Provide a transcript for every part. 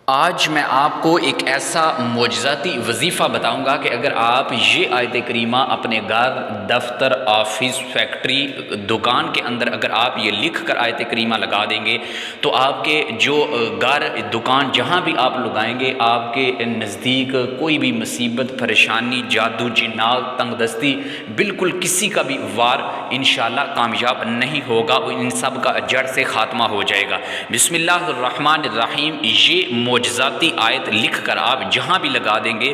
آج میں آپ کو ایک ایسا معجزاتی وظیفہ بتاؤں گا کہ اگر آپ یہ آیت کریمہ اپنے گھر، دفتر، آفس، فیکٹری، دکان کے اندر اگر آپ یہ لکھ کر آیت کریمہ لگا دیں گے تو آپ کے جو گھر، دکان جہاں بھی آپ لگائیں گے آپ کے نزدیک کوئی بھی مصیبت، پریشانی، جادو، جنات، تنگ دستی، بالکل کسی کا بھی وار انشاءاللہ کامیاب نہیں ہوگا، ان سب کا جڑ سے خاتمہ ہو جائے گا۔ بسم اللہ الرحمن الرحیم۔ یہ معجزاتی آیت لکھ کر آپ جہاں بھی لگا دیں گے،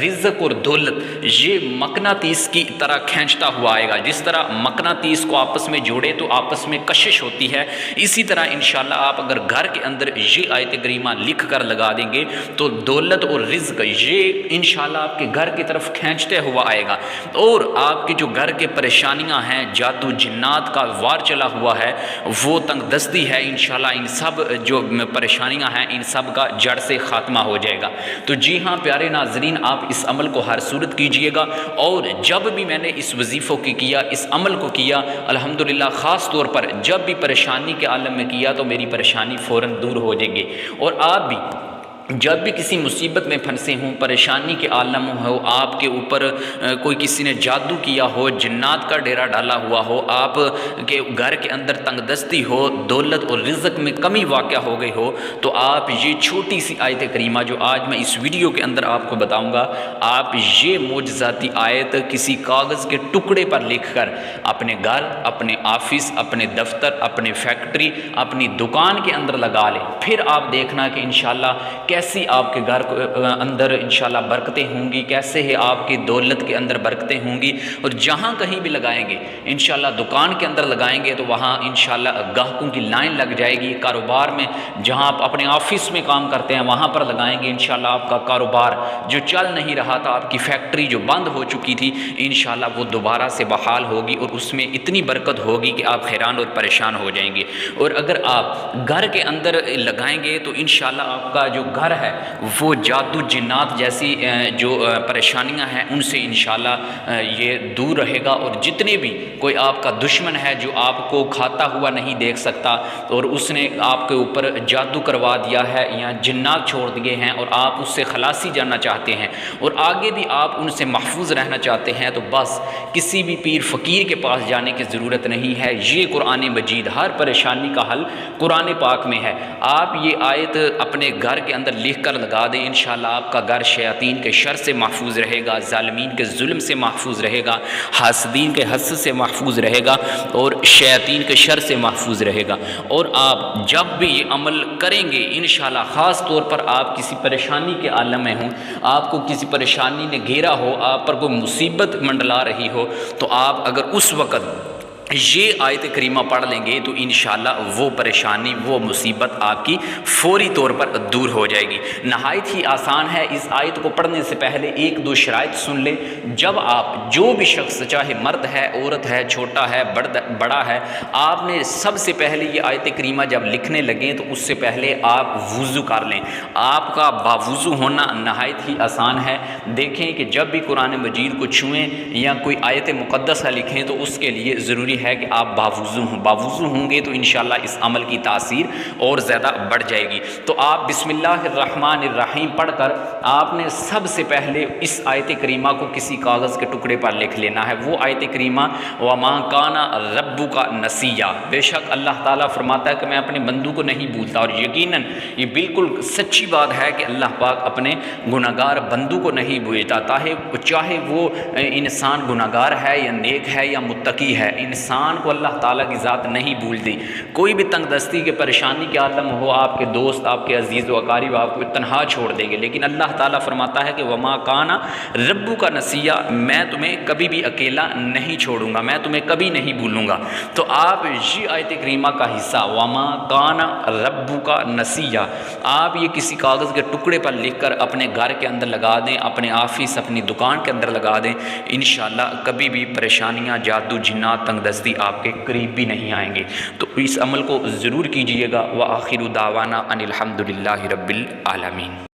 رزق اور دولت یہ مقناطیس کی طرح کھینچتا ہوا آئے گا۔ جس طرح مقناطیس کو آپس میں جوڑے تو آپس میں کشش ہوتی ہے، اسی طرح انشاءاللہ آپ اگر گھر کے اندر یہ آیت کریمہ لکھ کر لگا دیں گے تو دولت اور رزق یہ انشاءاللہ آپ کے گھر کی طرف کھینچتے ہوا آئے گا، اور آپ کی جو گھر کے پریشانیاں ہیں، جادو جنات کا وار چلا ہوا ہے، وہ تنگ دستی ہے، انشاءاللہ ان سب جو پریشانیاں ہیں ان سب کا جڑ سے خاتمہ ہو جائے گا۔ تو جی ہاں پیارے ناظرین، آپ اس عمل کو ہر صورت کیجئے گا، اور جب بھی میں نے اس وظیفوں کی کیا، اس عمل کو کیا، الحمدللہ خاص طور پر جب بھی پریشانی کے عالم میں کیا تو میری پریشانی فوراً دور ہو جائے گی۔ اور آپ بھی جب بھی کسی مصیبت میں پھنسے ہوں، پریشانی کے عالم ہو، آپ کے اوپر کوئی کسی نے جادو کیا ہو، جنات کا ڈیرا ڈالا ہوا ہو، آپ کے گھر کے اندر تنگ دستی ہو، دولت اور رزق میں کمی واقع ہو گئی ہو، تو آپ یہ چھوٹی سی آیت کریمہ جو آج میں اس ویڈیو کے اندر آپ کو بتاؤں گا، آپ یہ معجزاتی آیت کسی کاغذ کے ٹکڑے پر لکھ کر اپنے گھر، اپنے آفس، اپنے دفتر، اپنے فیکٹری، اپنی دکان کے اندر لگا لیں۔ پھر آپ دیکھنا کہ انشاءاللہ کیسی آپ کے گھر اندر انشاءاللہ برکتیں ہوں گی، کیسے ہے آپ کی دولت کے اندر برکتیں ہوں گی۔ اور جہاں کہیں بھی لگائیں گے انشاءاللہ، دکان کے اندر لگائیں گے تو وہاں انشاءاللہ گاہکوں کی لائن لگ جائے گی۔ کاروبار میں جہاں آپ اپنے آفس میں کام کرتے ہیں وہاں پر لگائیں گے، انشاءاللہ آپ کا کاروبار جو چل نہیں رہا تھا، آپ کی فیکٹری جو بند ہو چکی تھی، انشاءاللہ وہ دوبارہ سے بحال ہوگی، اور اس میں اتنی برکت ہوگی کہ آپ حیران اور پریشان ہو جائیں گے۔ اور اگر آپ گھر کے اندر لگائیں گے تو انشاءاللہ آپ کا جو گھر ہے وہ جادو جنات جیسی جو پریشانیاں ہیں ان سے انشاءاللہ یہ دور رہے گا، اور جتنے بھی کوئی آپ کا دشمن ہے جو آپ کو کھاتا ہوا نہیں دیکھ سکتا اور اس نے آپ کے اوپر جادو کروا دیا ہے یا جنات چھوڑ دیے ہیں اور آپ اس سے خلاصی جاننا چاہتے ہیں اور آگے بھی آپ ان سے محفوظ رہنا چاہتے ہیں، تو بس کسی بھی پیر فقیر کے پاس جانے کی ضرورت نہیں ہے۔ یہ قرآن مجید، ہر پریشانی کا حل قرآن پاک میں ہے۔ آپ یہ آیت اپنے گھر کے اندر لکھ کر لگا دیں، انشاءاللہ آپ کا گھر شیاطین کے شر سے محفوظ رہے گا، ظالمین کے ظلم سے محفوظ رہے گا، حاسدین کے حسد سے محفوظ رہے گا، اور شیاطین کے شر سے محفوظ رہے گا۔ اور آپ جب بھی یہ عمل کریں گے انشاءاللہ، خاص طور پر آپ کسی پریشانی کے عالم میں ہوں، آپ کو کسی پریشانی نے گھیرا ہو، آپ پر کوئی مصیبت منڈلا رہی ہو، تو آپ اگر اس وقت یہ آیت کریمہ پڑھ لیں گے تو انشاءاللہ وہ پریشانی، وہ مصیبت آپ کی فوری طور پر دور ہو جائے گی۔ نہایت ہی آسان ہے۔ اس آیت کو پڑھنے سے پہلے ایک دو شرائط سن لیں۔ جب آپ جو بھی شخص، چاہے مرد ہے، عورت ہے، چھوٹا ہے، بڑا ہے، آپ نے سب سے پہلے یہ آیت کریمہ جب لکھنے لگیں تو اس سے پہلے آپ وضو کر لیں۔ آپ کا باوضو ہونا نہایت ہی آسان ہے۔ دیکھیں کہ جب بھی قرآن مجید کو چھوئیں یا کوئی آیت مقدسہ لکھیں تو اس کے لیے ضروری ہے کہ آپ باوضو ہوں۔ باوضو ہوں گے تو انشاءاللہ اس عمل کی تاثیر اور زیادہ بڑھ جائے گی۔ تو آپ بسم اللہ الرحمن الرحیم پڑھ کر آپ نے سب سے پہلے اس آیت کریمہ کو کسی کاغذ کے ٹکڑے پر لکھ لینا ہے۔ وہ آیت کریمہ وَمَا كَانَ رَبُّكَ نَسِيًّا، بے شک اللہ تعالیٰ فرماتا ہے کہ میں اپنے بندوں کو نہیں بھولتا، اور یقیناً یہ بالکل سچی بات ہے کہ اللہ پاک اپنے گناہگار بندوں کو نہیں بھولتا، چاہے وہ انسان گناہگار ہے یا نیک ہے یا متقی ہے، انسان کو اللہ تعالیٰ کی ذات نہیں بھولتی۔ کوئی بھی تنگ دستی کے پریشانی کے عالم ہو، آپ کے دوست، آپ کے عزیز و اقارب آپ کو تنہا چھوڑ دیں گے، لیکن اللہ تعالیٰ فرماتا ہے کہ وَمَا كَانَ رَبُّكَ نَسِيًّا، میں تمہیں کبھی بھی اکیلا نہیں چھوڑوں گا، میں تمہیں کبھی نہیں بھولوں گا۔ تو آپ یہ آیت کریمہ کا حصہ وَمَا كَانَ رَبُّكَ نَسِيًّا آپ یہ کسی کاغذ کے ٹکڑے پر لکھ کر اپنے گھر کے اندر لگا دیں، اپنے آفس، اپنی دکان کے اندر لگا دیں، انشاءاللہ کبھی بھی پریشانیاں، جادو جنات، تنگ دستی آپ کے قریب بھی نہیں آئیں گے۔ تو اس عمل کو ضرور کیجئے گا۔ وآخر دعوانا ان الحمد للہ رب العالمین۔